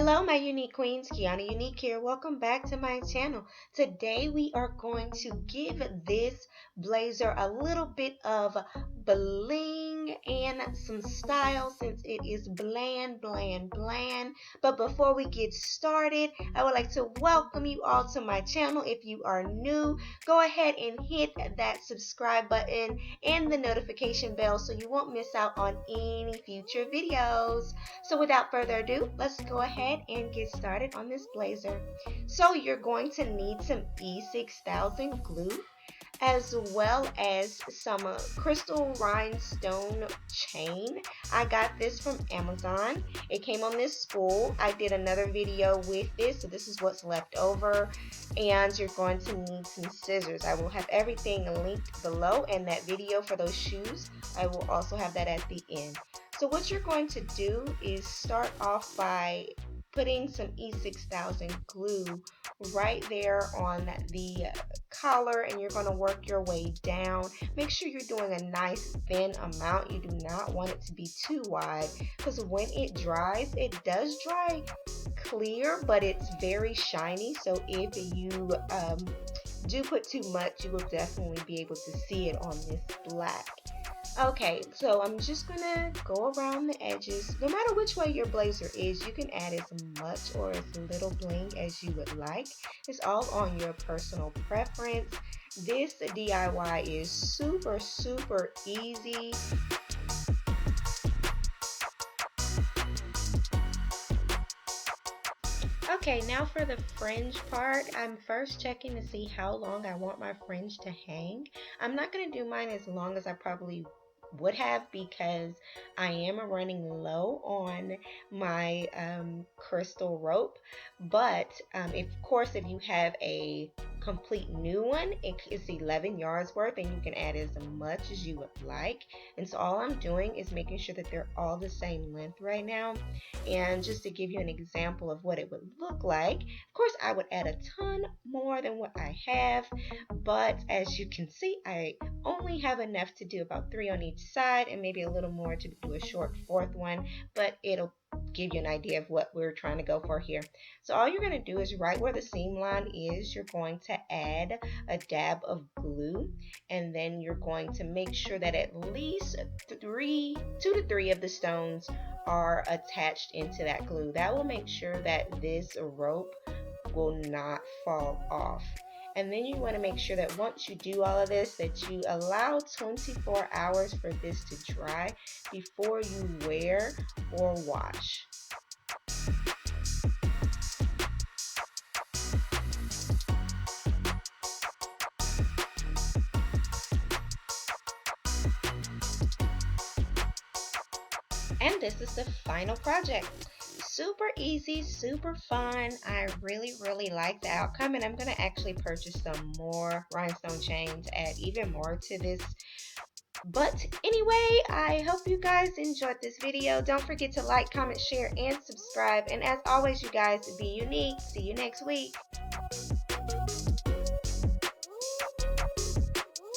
Hello, my unique queens. Kiana Unique here. Welcome back to my channel. Today we are going to give this blazer a little bit of bling and some style since it is bland. But before we get started, I would like to welcome you all to my channel. If you are new, go ahead and hit that subscribe button and the notification bell so you won't miss out on any future videos. So without further ado, let's go ahead and get started on this blazer. So you're going to need some E6000 glue as well as some crystal rhinestone chain. I got this from Amazon. It came on this spool. I did another video with this, so this is what's left over. And you're going to need some scissors. I will have everything linked below, and that video for those shoes, I will also have that at the end. So what you're going to do is start off by putting some E6000 glue right there on the collar, and you're going to work your way down. Make sure you're doing a nice thin amount. You do not want it to be too wide, because when it dries, it does dry clear, but it's very shiny. So if you do put too much, you will definitely be able to see it on this black. Okay, so I'm just gonna go around the edges. No matter which way your blazer is, you can add as much or as little bling as you would like. It's all on your personal preference. This DIY is super easy. Okay, now for the fringe part, I'm first checking to see how long I want my fringe to hang. I'm not going to do mine as long as I probably would have, because I am running low on my crystal rope. But of course, if you have a complete new one, it's 11 yards worth, and you can add as much as you would like. And so all I'm doing is making sure that they're all the same length right now. And just to give you an example of what it would look like, of course I would add a ton more than what I have, but as you can see, I only have enough to do about 3 on each side and maybe a little more to do a short fourth one, but it'll give you an idea of what we're trying to go for here. So all you're going to do is right where the seam line is, you're going to add a dab of glue, and then you're going to make sure that at least 2 to 3 of the stones are attached into that glue. That will make sure that this rope will not fall off. And then you want to make sure that once you do all of this, that you allow 24 hours for this to dry before you wear or wash. And this is the final project. Super easy, super fun. I really like the outcome, and I'm going to actually purchase some more rhinestone chains, add even more to this. But anyway, I hope you guys enjoyed this video. Don't forget to like, comment, share, and subscribe. And as always, you guys, be unique. See you next week.